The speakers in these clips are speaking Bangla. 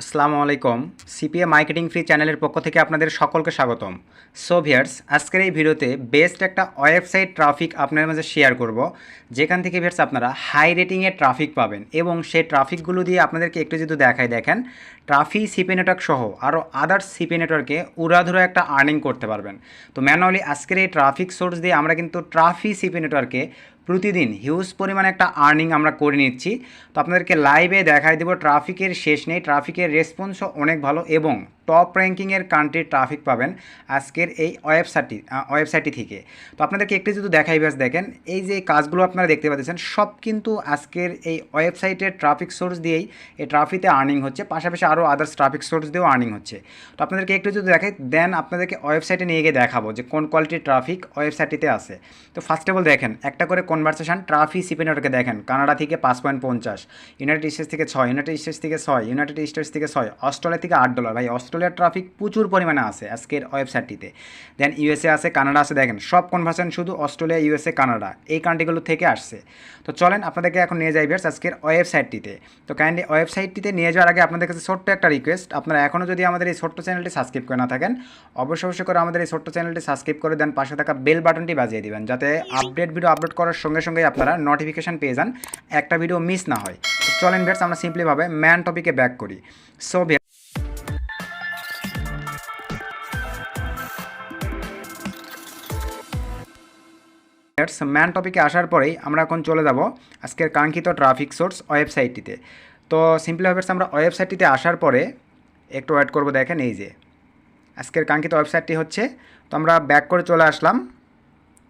আসসালামু আলাইকুম। সিপিএ মার্কেটিং ফ্রি চ্যানেলের পক্ষ থেকে আপনাদের সকলকে স্বাগতম। সো ভিউয়ার্স, আজকের এই ভিডিওতে বেস্ট একটা ওয়েবসাইট ট্রাফিক আপনাদের মাঝে শেয়ার করব, যেখান থেকে ভিউয়ার্স আপনারা হাই রেটিংয়ের ট্রাফিক পাবেন এবং সেই ট্রাফিকগুলো দিয়ে আপনাদেরকে একটু যদি দেখায়, দেখেন ট্রাফি সিপি নেটওয়ার্ক সহ আরও আদার্স সিপি নেটওয়ার্কে উড়াধুরা একটা আর্নিং করতে পারবেন। তো ম্যানুয়ালি আজকের এই ট্রাফিক সোর্স দিয়ে আমরা কিন্তু ট্রাফি সিপি নেটওয়ার্কে প্রতিদিন হিউজ পরিমাণে একটা আর্নিং আমরা করে নিচ্ছি। তো আপনাদেরকে লাইভে দেখাই দেবো, ট্রাফিকের শেষ নেই, ট্রাফিকের রেসপন্সও অনেক ভালো এবং টপ র্যাঙ্কিংয়ের কান্ট্রির ট্রাফিক পাবেন আজকের এই ওয়েবসাইটটি থেকে। তো আপনাদেরকে একটু যদি দেখাই ব্যাস, দেখেন এই যে কাজগুলো আপনারা দেখতে পাচ্ছেন সব কিন্তু আজকের এই ওয়েবসাইটের ট্রাফিক সোর্স দিয়েই এই ট্রাফিতে আর্নিং হচ্ছে, পাশাপাশি আরও আদার্স ট্রাফিক সোর্স দিয়েও আর্নিং হচ্ছে। তো আপনাদেরকে একটু যদি দেখাই, দেন আপনাদেরকে ওয়েবসাইটে নিয়ে গিয়ে দেখাবো যে কোন কোয়ালিটির ট্রাফিক ওয়েবসাইটটিতে আছে। তো ফার্স্ট অফ অল দেখেন একটা করে কনভারসেশন ট্রাফিক সিপি নেটওয়ার্কে দেখেন কানাডা থেকে 5.50, ইউনাইটেড স্টেটস থেকে 6, ইউনাইটেড স্টেটস থেকে 6, ইউনাইটেড স্টেটস থেকে 6, অস্ট্রেলিয়া থেকে $8। ভাই অস্ট্রেলিয়ার ট্রাফিক প্রচুর পরিমাণে আছে আজকের ওয়েবসাইটটিতে। দেন ইউএসএ আছে, কানাডা আছে, দেখেন সব কনভারসেশন শুধু অস্ট্রেলিয়া, ইউএসএ, কানাডা এই কান্ট্রিগুলো থেকে আসছে। তো চলেন আপনাদেরকে এখন নিয়ে যাই ভিউয়ার্স আজকের ওয়েবসাইটটিতে। তো কাইন্ডলি ওয়েবসাইটটিতে নিয়ে যাওয়ার আগে আপনাদের কাছে ছোট্ট একটা রিকোয়েস্ট, আপনারা এখনও যদি আমাদের এই ছোট্ট চ্যানেলটি সাবস্ক্রাইব করে না থাকেন, অবশ্যই করে আমাদের এই ছোট্ট চ্যানেলটি সাবস্ক্রাইব করে দেন, পাশে থাকা বেল বাটনটি বাজিয়ে দিবেন, যাতে ভিডিও আপলোড করার সঙ্গে সঙ্গেই আপনারা নোটিফিকেশন পেয়ে যান, একটা ভিডিও মিস না হয়। তো চলেন ভিউয়ার্স আমরা সিম্পলিভাবে ম্যান টপিকে ব্যাক করি। সো ম্যান টপিকে আসার পরেই আমরা এখন চলে যাব আজকের কাঙ্ক্ষিত ট্রাফিক সোর্স ওয়েবসাইটটিতে। তো সিম্পলিভাবে আমরা ওয়েবসাইটটিতে আসার পরে একটু ওয়েট করব। দেখেন এই যে আজকের কাঙ্ক্ষিত ওয়েবসাইটটি হচ্ছে। তো আমরা ব্যাক করে চলে আসলাম।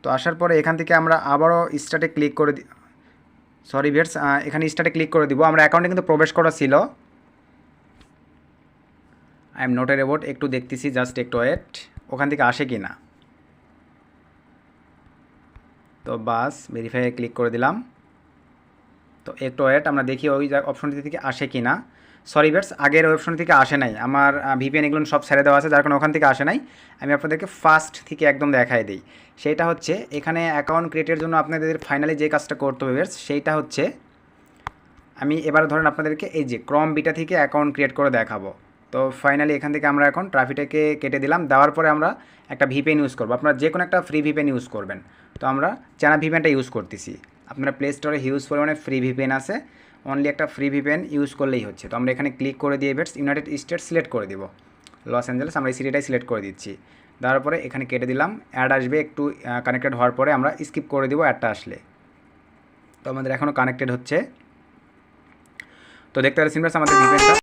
তো আসার পরে এখান থেকে আমরা আবারও স্টার্টে ক্লিক করে সরি ভিউয়ার্স, এখানে স্টার্টে ক্লিক করে দিব। আমরা অ্যাকাউন্টে কিন্তু প্রবেশ করা ছিল। I am not a robot, একটু দেখতেছি, জাস্ট একটু ওয়েট, ওখান থেকে আসে কি না। তো বাস ভেরিফাই ক্লিক করে দিলাম। তো একটু ওয়েট, আমরা দেখি ওই অপশনটি থেকে আসে কি না। সরি ভিউয়ার্স, আগের অপশন থেকে আসে নাই, আমার ভিপিএন এগুলো সব ছেড়ে দেওয়া আছে, যার কারণে ওখান থেকে আসে নাই। আমি আপনাদেরকে ফার্স্ট থেকে একদম দেখাই দিই। সেইটা হচ্ছে এখানে অ্যাকাউন্ট ক্রিয়েটের জন্য আপনাদের ফাইনালি যে কাজটা করতে হবে ভিউয়ার্স, সেইটা হচ্ছে আমি এবার ধরেন আপনাদেরকে এই যে ক্রম বিটা থেকে অ্যাকাউন্ট ক্রিয়েট করে দেখাবো। তো ফাইনালি এখান থেকে আমরা এখন ট্রাফিকটাকে কেটে দিলাম। দেওয়ার পরে আমরা একটা ভিপিএন ইউজ করবো, আপনারা যে কোনো একটা ফ্রি ভিপিএন ইউজ করবেন। তো আমরা চ্যানা ভিপিএনটা ইউজ করতেছি। আপনারা প্লে স্টোরে হিউজ পরিমাণে ফ্রি ভিপিএন আছে, অনলি একটা ফ্রি ভিপিএন ইউজ করলেই হচ্ছে। তো আমরা এখানে ক্লিক করে দিয়ে বেটস ইউনাইটেড স্টেটস সিলেক্ট করে দিব, লস অ্যাঞ্জেলেস, আমরা এই সিটিটাই সিলেক্ট করে দিচ্ছি। দেওয়ার পরে এখানে কেটে দিলাম। অ্যাড আসবে, একটু কানেক্টেড হওয়ার পরে আমরা স্কিপ করে দিব অ্যাডটা আসলে। তো আমাদের এখনও কানেক্টেড হচ্ছে। তো দেখতে পাচ্ছেন ভিউয়ার্স আমাদের ভিপিএনটা,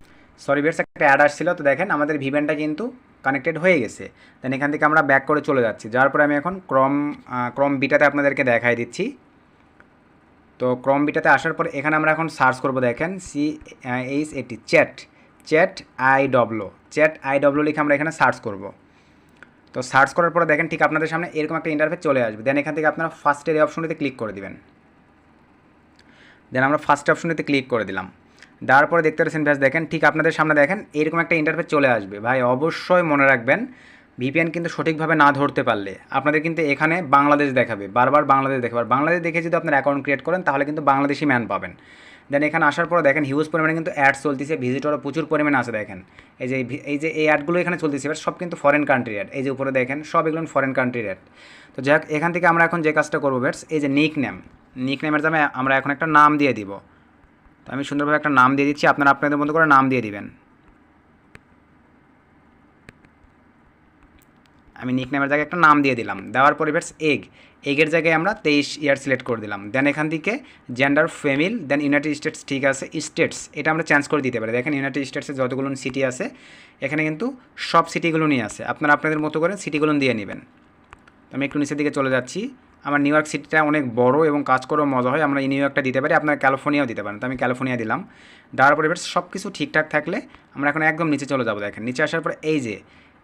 সরি ভিউয়ার্স একটা অ্যাড আসছিল। তো দেখেন আমাদের ভিপিএনটা কিন্তু কানেক্টেড হয়ে গেছে। দেন এখান থেকে আমরা ব্যাক করে চলে যাচ্ছি। যাওয়ার পরে আমি এখন ক্রম বিটাতে আপনাদেরকে দেখাই দিচ্ছি। তো ক্রম বিটাতে আসার পর এখানে আমরা এখন সার্চ করব। দেখেন CHAT চ্যাট লিখে আমরা এখানে সার্চ করব। তো সার্চ করার পরে দেখেন ঠিক আপনাদের সামনে এরকম একটা ইন্টারফেস চলে আসবে। দেন এখান থেকে আপনারা ফার্স্টের এই অপশনটিতে ক্লিক করে দিবেন। দেন আমরা ফার্স্ট অপশনটিতে ক্লিক করে দিলাম। দেওয়ার পরে দেখতে পাচ্ছেন ব্যাস, দেখেন ঠিক আপনাদের সামনে দেখেন এরকম একটা ইন্টারফেস চলে আসবে। ভাই অবশ্যই মনে রাখবেন, ভিপিএন কিন্তু সঠিকভাবে না ধরতে পারলে আপনাদের কিন্তু এখানে বাংলাদেশ দেখাবে, বারবার বাংলাদেশ দেখাবে। আর বাংলাদেশ দেখে যদি আপনার অ্যাকাউন্ট ক্রিয়েট করেন তাহলে কিন্তু বাংলাদেশি ম্যান পাবেন। দেন এখানে আসার পরে দেখেন হিউজ পরিমাণে কিন্তু অ্যাড চলতেছে, ভিজিটরও প্রচুর পরিমাণে আছে। দেখেন এই অ্যাডগুলো এখানে চলতেছে, এবার সব কিন্তু ফরেন কান্ট্রির অ্যাড। এই যে উপরে দেখেন সব এগুলো ফরেন কান্ট্রির অ্যাড। তো যাই হোক, এখান থেকে আমরা এখন যে কাজটা করবো বেটস, এই যে নিকনেমের দামে আমরা এখন একটা নাম দিয়ে দিব। তো আমি সুন্দরভাবে একটা নাম দিয়ে দিচ্ছি, আপনারা আপনাদের মতো করে নাম দিয়ে দিবেন। আমি নিকনেমের জায়গায় একটা নাম দিয়ে দিলাম। দেওয়ার পরে বেটস এগের জায়গায় আমরা 23 ইয়ার সিলেক্ট করে দিলাম। দেন এখান থেকে জেন্ডার ফিমেল, দেন ইউনাইটেড স্টেটস, ঠিক আছে স্টেটস এটা আমরা চেঞ্জ করে দিতে পারি। দেখেন ইউনাইটেড স্টেটসে যতগুলো সিটি আছে এখানে কিন্তু সব সিটিগুলো নিয়ে আছে, আপনারা আপনাদের মতো করে সিটিগুলো দিয়ে নেবেন। তো আমি একটু নিচের দিকে চলে যাচ্ছি। আমার নিউ ইয়র্ক সিটিটা অনেক বড় এবং কাজ করেও মজা হয়, আমরা এই নিউ ইয়র্কটা দিতে পারি, আপনারা ক্যালিফোর্নিয়াও দিতে পারেন। তো আমি ক্যালিফোর্নিয়া দিলাম। দেওয়ার পরে বেটস সব কিছু ঠিকঠাক থাকলে আমরা এখন একদম নিচে চলে যাবো। দেখেন নিচে আসার পরে এই যে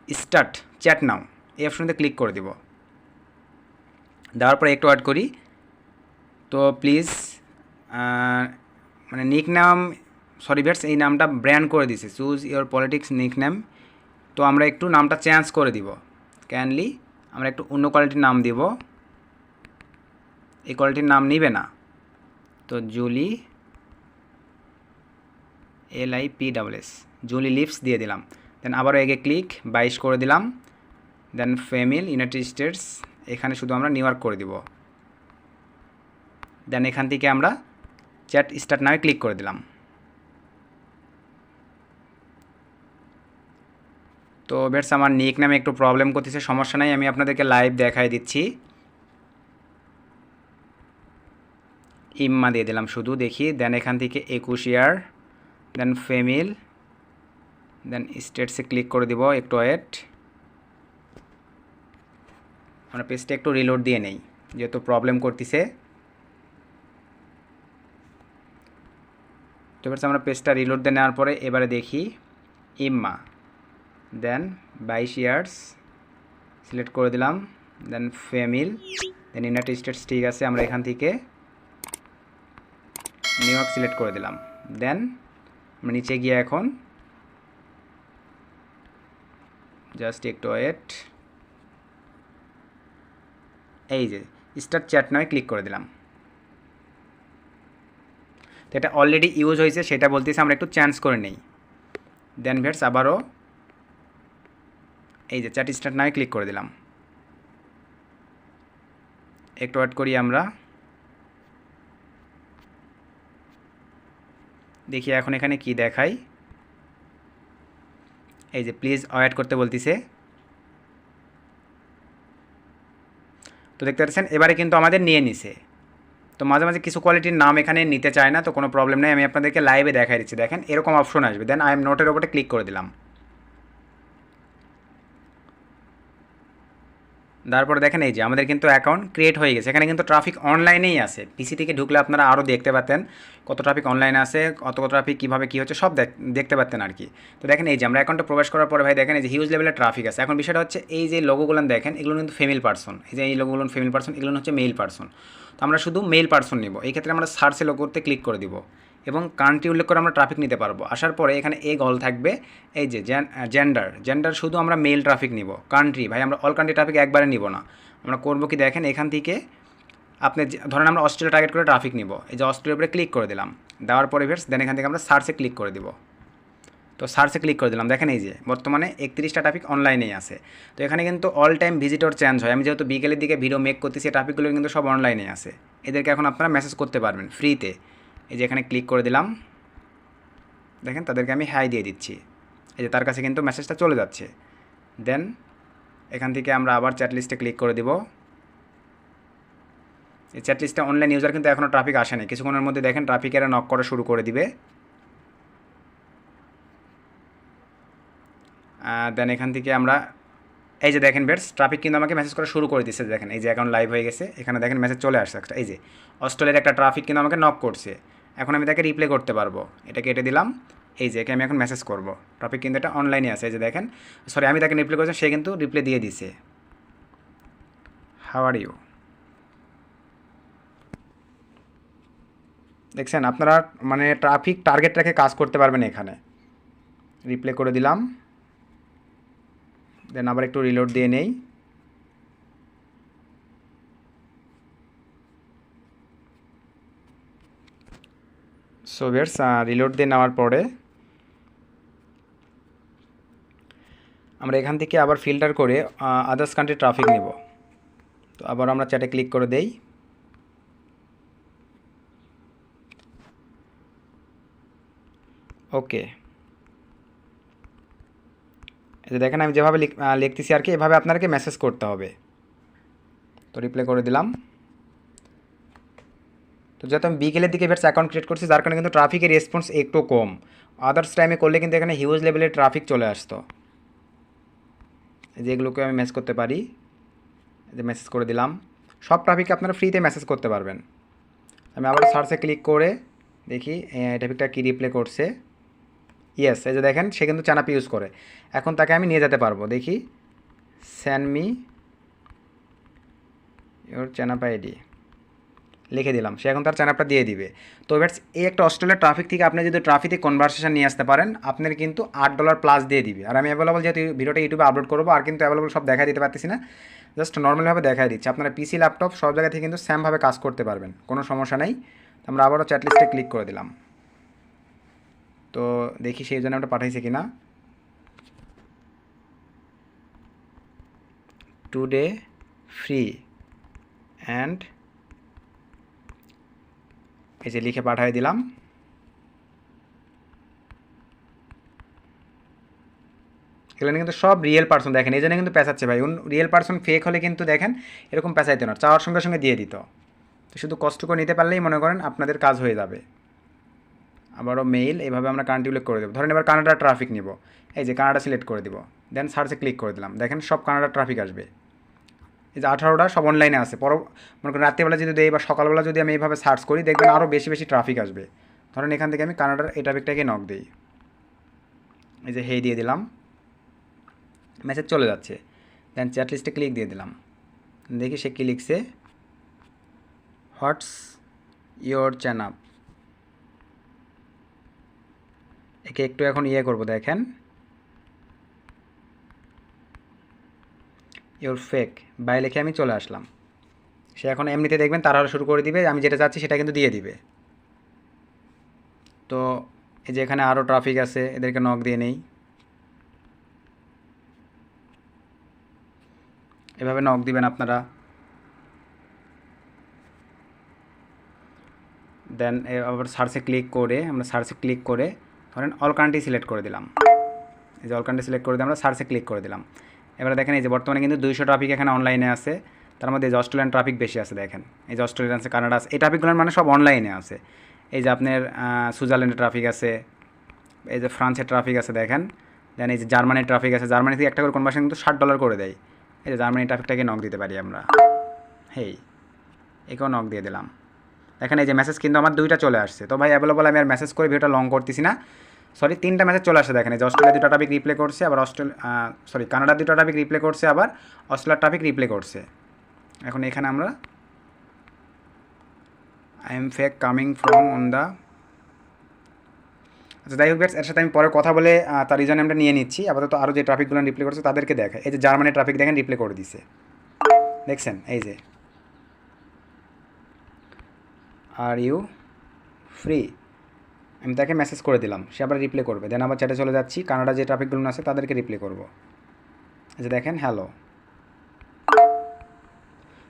স্টার্ট চ্যাট নাও এই অপশনতে ক্লিক করে দিব। দেওয়ার পরে একটু ওয়েট করি। তো প্লিজ মানে নিকনেম, সরি ভিউয়ার্স এই নামটা ব্র্যান্ড করে দিছে, চুজ ইওর পলিটিক্স নিকনেম। তো আমরা একটু নামটা চেঞ্জ করে দিব। ক্যানলি আমরা একটু অন্য কোয়ালিটির নাম দিব, এই কোয়ালিটির নাম নিবে না। তো জুলি LIPSS জুলি লিভস দিয়ে দিলাম। দেন আবারও এগে ক্লিক 22 করে দিলাম। দেন ফেমিল ইউনাইটেড স্টেটস, এখানে শুধু আমরা নিউ ইয়র্ক করে দিব। দেন এখান থেকে আমরা চ্যাট স্টার্ট নামে ক্লিক করে দিলাম। তো বেটস আমার নিক নামে একটু প্রবলেম করতেছে, সমস্যা নাই, আমি আপনাদেরকে লাইভ দেখাই দিচ্ছি। ইম্মা দিয়ে দিলাম শুধু, দেখি। দেন এখান থেকে 21 ইয়ার, দেন ফেমিল, দেন স্টেটসে ক্লিক করে দিব। একটু ওয়েট, আমরা পেজটা একটু রিলোড দিয়ে নেই যেহেতু প্রবলেম করতেছে। তো এবার আমরা পেজটা রিলোড দিয়ে নেওয়ার পরে এবারে দেখি ইম্মা, দেন 22 ইয়ার্স সিলেক্ট করে দিলাম। দেন ফেমিল, দেন ইউনাইটেড স্টেটস, ঠিক আছে। আমরা এখান থেকে নিউ ইয়র্ক সিলেক্ট করে দিলাম। দেন আমরা নিচে গিয়ে এখন জাস্ট একটু ওয়েট, এই যে স্টার্ট চ্যাট নামে ক্লিক করে দিলাম। তো এটা অলরেডি ইউজ হয়েছে সেটা বলতেছে, আমরা একটু চেঞ্জ করে নেই। দেন ভিউয়ার্স আবারও এই যে চ্যাট স্টার্ট নামে ক্লিক করে দিলাম। একটু ওয়েট করি, আমরা দেখি এখন এখানে কি দেখাই। এই যে প্লিজ ওয়েট করতে বলতেছে। তো দেখতে পাচ্ছেন এবারে কিন্তু আমাদের নিয়ে নিছে। তো মাঝে মাঝে কিছু কোয়ালিটির নাম এখানে নিতে চায় না, তো কোনো প্রবলেম নেই, আমি আপনাদেরকে লাইভে দেখাই দিচ্ছি। দেখেন এরকম অপশন আসবে। দেন আই এম নোটের ওপরে ক্লিক করে দিলাম। তারপরে দেখেন এই যে আমাদের কিন্তু অ্যাকাউন্ট ক্রিয়েট হয়ে গেছে। এখানে কিন্তু ট্রাফিক অনলাইনেই আছে। পিসি থেকে ঢুকলে আপনারা আরও দেখতে পাতেন কত ট্রাফিক অনলাইনে আছে, কত ট্রাফিক কীভাবে কী হচ্ছে সব দেখতে পাতেন আর কি। তো দেখেন এই যে আমরা অ্যাকাউন্টে প্রবেশ করার পরে ভাই দেখেন এই যে হিউজ লেভেলের ট্রাফিক আছে। এখন বিষয়টা হচ্ছে এই যে লোগোগুলো দেখেন এগুলো কিন্তু ফিমেল পার্সন, এই যে এই লোগোগুলো ফিমেল পার্সন, এগুলো হচ্ছে মেল পার্সন। তো আমরা শুধু মেল পার্সন নিব। এই ক্ষেত্রে আমরা সার্চে লোগোতে ক্লিক করে দিব এবং কান্ট্রি উল্লেখ করে আমরা ট্রাফিক নিতে পারবো। আসার পরে এখানে এগ অল থাকবে। এই যে জেন্ডার শুধু আমরা মেল ট্রাফিক নিব। কান্ট্রি ভাই আমরা অল কান্ট্রি ট্রাফিক একবারে নিব না। আমরা করবো কি দেখেন এখান থেকে আপনি ধরেন আমরা অস্ট্রেলিয়া টার্গেট করে ট্রাফিক নিব। এই যে অস্ট্রেলিয়ার উপরে ক্লিক করে দিলাম। দেওয়ার পরে ভিউয়ার্স দেন এখান থেকে আমরা সার্চে ক্লিক করে দিব। তো সার্চে ক্লিক করে দিলাম। দেখেন এই যে বর্তমানে 31টা ট্রাফিক অনলাইনেই আছে। তো এখানে কিন্তু অল টাইম ভিজিটর চেঞ্জ হয়। আমি যেহেতু বিকেলের দিকে ভিডিও মেক করতেছি, ট্রাফিকগুলো কিন্তু সব অনলাইনে আছে। এদেরকে এখন আপনারা মেসেজ করতে পারবেন ফ্রিতে। এই যে এখানে ক্লিক করে দিলাম, দেখেন তাদেরকে আমি হাই দিয়ে দিচ্ছি। এই যে তার কাছে কিন্তু মেসেজটা চলে যাচ্ছে। দেন এখান থেকে আমরা আবার চ্যাট লিস্টে ক্লিক করে দিব। এই চ্যাট লিস্টে অনলাইন ইউজার কিন্তু এখনও ট্রাফিক আসেনি, কিছুক্ষণের মধ্যে দেখেন ট্রাফিকেরা নক করা শুরু করে দিবে। দেন এখান থেকে আমরা এই যে দেখেন বেটস ট্রাফিক কিন্তু আমাকে মেসেজ করা শুরু করে দিচ্ছে। দেখেন এই যে অ্যাকাউন্ট লাইভ হয়ে গেছে, এখানে দেখেন মেসেজ চলে আসছে একটা। এই যে অস্ট্রেলিয়ার একটা ট্রাফিক কিন্তু আমাকে নক করছে। এখন আমি তাকে রিপ্লে করতে পারবো। এটা কেটে দিলাম। এই যে একে আমি এখন মেসেজ করব। ট্রাফিক কিন্তু এটা অনলাইনে আছে। এই যে দেখেন, সরি আমি তাকে রিপ্লে করছি, সে কিন্তু রিপ্লে দিয়ে দিছে, হাউ আর ইউ। দেখছেন আপনারা মানে ট্রাফিক টার্গেট রেখে কাজ করতে পারবেন। এখানে রিপ্লে করে দিলাম। দেন আবার একটু রিলোড দিয়ে নেই। সো ভিউয়ার্স রিলোড দিয়ে নেওয়ার পরে আমরা এখান থেকে আবার ফিল্টার করে আদার্স কান্ট্রি ট্রাফিক নেব। তো আবার আমরা চ্যাটে ক্লিক করে দেই। ওকে, এই যে দেখেন আমি যেভাবে লিখতেছি আর কি, এভাবে আপনাকে মেসেজ করতে হবে। তো রিপ্লাই করে দিলাম। তো যেহেতু আমি বিকেলের দিকে এবার অ্যাকাউন্ট ক্রিয়েট করছি, যার কারণে কিন্তু ট্রাফিকের রেসপন্স একটু কম। আদার্স টাইমে করলে কিন্তু এখানে হিউজ লেভেলের ট্রাফিক চলে আসতো। এই যে এগুলোকে আমি মেসেজ করতে পারি। এই যে মেসেজ করে দিলাম। সব ট্রাফিককে আপনারা ফ্রিতে মেসেজ করতে পারবেন। আমি আবার সার্চে ক্লিক করে দেখি ট্রাফিকটা কী রিপ্লে করছে। ইয়েস, এই যে দেখেন সে কিন্তু চ্যানাপ ইউজ করে। এখন তাকে আমি নিয়ে যেতে পারবো। দেখি সেন্ড মি ইওর চ্যানাপ আইডি লিখে দিলাম, সে এখন তার চ্যানাপটা দিয়ে দিবে। তো এবার এই একটা অস্ট্রেলিয়ার ট্রাফিক থেকে আপনি যদি ট্রাফিকে কনভারসেশন নিয়ে আসতে পারেন, আপনার কিন্তু $8 প্লাস দিয়ে দিবে। আর আমি অ্যাভেলেবল যেহেতু ভিডিওটা ইউটিউবে আপলোড করবো, আর কিন্তু অ্যাভেলেবল সব দেখা দিতে পারতেছি না, জাস্ট নর্মালভাবে দেখা দিচ্ছি। আপনারা পিসি ল্যাপটপ সব জায়গা থেকে কিন্তু সেমভাবে কাজ করতে পারবেন, কোনো সমস্যা নেই। আমরা আবারও চ্যাট লিস্টে ক্লিক করে দিলাম। তো দেখি সেই জন্য আমরা পাঠাইছে কিনা। টুডে ফ্রি অ্যান্ড এই যে লিখে পাঠিয়ে দিলাম। এগুলো কিন্তু সব রিয়েল পার্সন, দেখেন এই জন্য কিন্তু পেঁচাচ্ছে ভাই। রিয়েল পার্সন ফেক হলে কিন্তু দেখেন এরকম পেঁচাইতে না, চাওয়ার সঙ্গে সঙ্গে দিয়ে দিত। তো শুধু কষ্ট করে নিতে পারলেই মনে করেন আপনাদের কাজ হয়ে যাবে। আবারও মেইল, এইভাবে আমরা কান্ট্রি উল্লেখ করে দেবো। ধরেন এবার কানাডা ট্রাফিক নিব, এই যে কানাডা সিলেক্ট করে দিব, দেন সার্চে ক্লিক করে দিলাম, দেখেন সব কানাডা ট্রাফিক আসবে। এই যে 18টা সব অনলাইনে আছে। মনে করেন রাত্রিবেলা যদি দেই বা সকালবেলা যদি আমি এইভাবে সার্চ করি, দেখবেন আরও বেশি বেশি ট্রাফিক আসবে। ধরেন এখান থেকে আমি কানাডার এই ট্রাফিকটাকে নক দিই, এই যে হেই দিয়ে দিলাম, মেসেজ চলে যাচ্ছে। দেন চ্যাট লিস্টে ক্লিক দিয়ে দিলাম, দেখি সে কী লিখছে, হোয়াটস ইয়োর চ্যানেল। একে একটু এখন করবো, দেখেন ইয়োর ফেক বাই লিখে আমি চলে আসলাম। সে এখন এমনিতে দেখবেন তারা শুরু করে দিবে, আমি যেটা চাচ্ছি সেটা কিন্তু দিয়ে দিবে। তো এই যে এখানে আরও ট্রাফিক আছে, এদেরকে নক দিয়ে নেই, এভাবে নক দিবেন আপনারা। দেন আবার সার্চে ক্লিক করে ধরেন অল কান্ট্রি সিলেক্ট করে দিলাম, এই যে অল কান্ট্রি সিলেক্ট করে দিয়ে আমরা সার্চে ক্লিক করে দিলাম। এবারে দেখেন এই যে বর্তমানে কিন্তু 200 ট্রাফিক এখানে অনলাইনে আছে, তার মধ্যে এই যে অস্ট্রেলিয়ান ট্রাফিক বেশি আছে। দেখেন এই যে অস্ট্রেলিয়ান আছে, কানাডা আছে, এই ট্রাফিকগুলোর মানে সব অনলাইনে আছে। এই যে আপনার সুইজারল্যান্ডের ট্রাফিক আছে, এই যে ফ্রান্সের ট্রাফিক আছে দেখেন। দেন এই যে জার্মানির ট্রাফিক আছে, জার্মানি থেকে একটা করে কনভার্সন কিন্তু $60 করে দেয়। এই যে জার্মানির ট্রাফিকটাকে নক দিতে পারি আমরা, হেই একেও নক দিয়ে দিলাম। দেখেন এই যে মেসেজ কিন্তু আমার 2টা চলে আসছে। তো ভাই অ্যাভেলেবল আমি আর মেসেজ করে ভিডিওটা লং করতেছি না, সরি 3টা মেসেজ চলে আসছে। দেখেন এই যে অস্ট্রেলিয়া 2টা ট্রাফিক রিপ্লে করছে, আবার কানাডা 2টা ট্রাফিক রিপ্লে করছে, আবার অস্ট্রেলিয়ার ট্রাফিক রিপ্লে করছে। এখন এখানে আমরা I am fake coming from on the, আচ্ছা যাই হোক এর সাথে আমি পরে কথা বলে তার রিজনে আমরা নিয়ে নিচ্ছি। আপাতত আরও যে ট্রাফিকগুলো রিপ্লে করছে তাদেরকে দেখে, এই যে জার্মানির ট্রাফিক দেখেন রিপ্লে করে দিছে, দেখছেন এই যে আর ইউ ফ্রি, আমি তাকে মেসেজ করে দিলাম, সে আবার রিপ্লে করবে। দেন আবার চ্যাটে চলে যাচ্ছি, কানাডা যে ট্রাফিকগুলো আছে তাদেরকে রিপ্লে করব। এই যে দেখেন হ্যালো।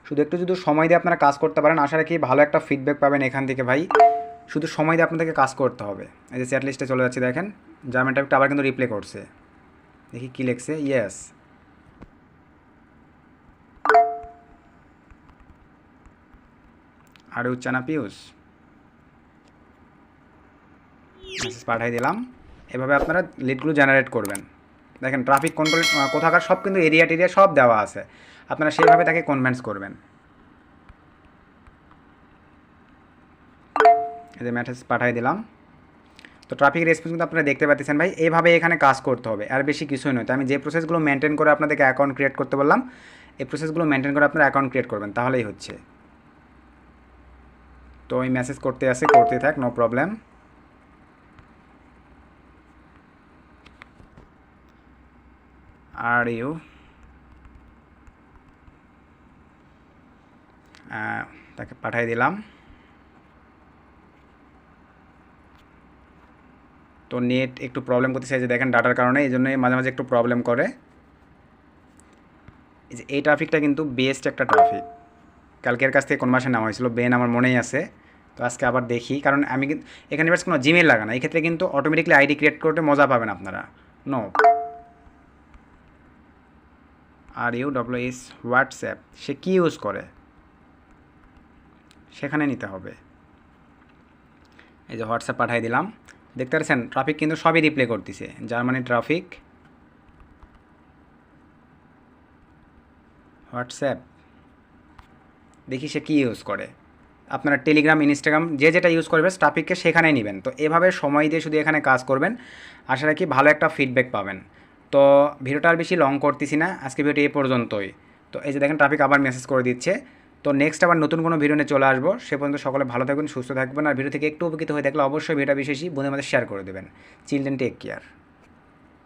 শুধু একটু যদি সময় দিয়ে আপনারা কাজ করতে পারেন, আশা রাখি ভালো একটা ফিডব্যাক পাবেন এখান থেকে ভাই। শুধু সময় দিয়ে আপনাদেরকে কাজ করতে হবে। এই যে চ্যাট লিস্টে চলে যাচ্ছি, দেখেন জার্মান ট্রাফিকটা আবার কিন্তু রিপ্লে করছে, দেখি কী লিখছে, ইয়েস আর ইউ চানা পিউস, মেসেজ পাঠিয়ে দিলাম। এভাবে আপনারা লিডগুলো জেনারেট করবেন। দেখেন ট্রাফিক কন্ট্রোল কোথাকার সব কিন্তু এরিয়া টেরিয়া সব দেওয়া আছে, আপনারা সেইভাবে তাকে কনভিন্স করবেন। এই যে মেসেজ পাঠিয়ে দিলাম। তো ট্রাফিক রেসপন্স কিন্তু আপনারা দেখতে পাচ্ছেন ভাই, এইভাবে এখানে কাজ করতে হবে, আর বেশি কিছুই নয়। তো আমি যে প্রসেসগুলো মেনটেন করে আপনাদেরকে অ্যাকাউন্ট ক্রিয়েট করতে বললাম, এই প্রসেসগুলো মেনটেন করে আপনারা অ্যাকাউন্ট ক্রিয়েট করবেন, তাহলেই হচ্ছে। তো ওই মেসেজ করতে থাক, নো প্রবলেম। আর ইউ তাকে পাঠিয়ে দিলাম। তো নেট একটু প্রবলেম করতেছে, যে দেখেন ডাটার কারণে, এই জন্যই মাঝে মাঝে একটু প্রবলেম করে। এই যে এই ট্রাফিকটা কিন্তু বেস্ট একটা ট্রাফিক, কালকের কাছ থেকে কনভার্সন নেওয়া হয়েছিল, বেন আমার মনেই আছে। তো আজকে আবার দেখি, কারণ আমি কিন্তু এখানে বেশ কোনো জিমেল লাগানো, এই ক্ষেত্রে কিন্তু অটোমেটিকলি আইডি ক্রিয়েট করতে মজা পাবেন আপনারা। No are you W WhatsApp, সে কী ইউজ করে সেখানে নিতে হবে। এই যে হোয়াটসঅ্যাপ পাঠিয়ে দিলাম, দেখতে পাচ্ছেন ট্রাফিক কিন্তু সবই রিপ্লে করতেছে। জার্মানি ট্রাফিক, হোয়াটসঅ্যাপ, দেখি সে কী ইউজ করে। আপনারা টেলিগ্রাম, ইনস্টাগ্রাম যে যেটা ইউজ করবে ট্রাফিককে সেখানে নেবেন। তো এভাবে সময় দিয়ে শুধু এখানে কাজ করবেন, আশা রাখি ভালো একটা ফিডব্যাক পাবেন। তো ভিডিওটা আর বেশি লং করতেছি না, আজকে ভিডিওটি এই পর্যন্তই। তো এই যে দেখেন ট্রাফিক আবার মেসেজ করে দিচ্ছে। তো নেক্সট আবার নতুন কোনো ভিডিও নিয়ে চলে আসবো, সে পর্যন্ত সকলে ভালো থাকবেন, সুস্থ থাকবেন। আর ভিডিও থেকে একটু উপকৃত হয়ে থাকলে অবশ্যই ভিডিওটা বিশেষই বন্ধুদের মধ্যে শেয়ার করে দেবেন। Children take care.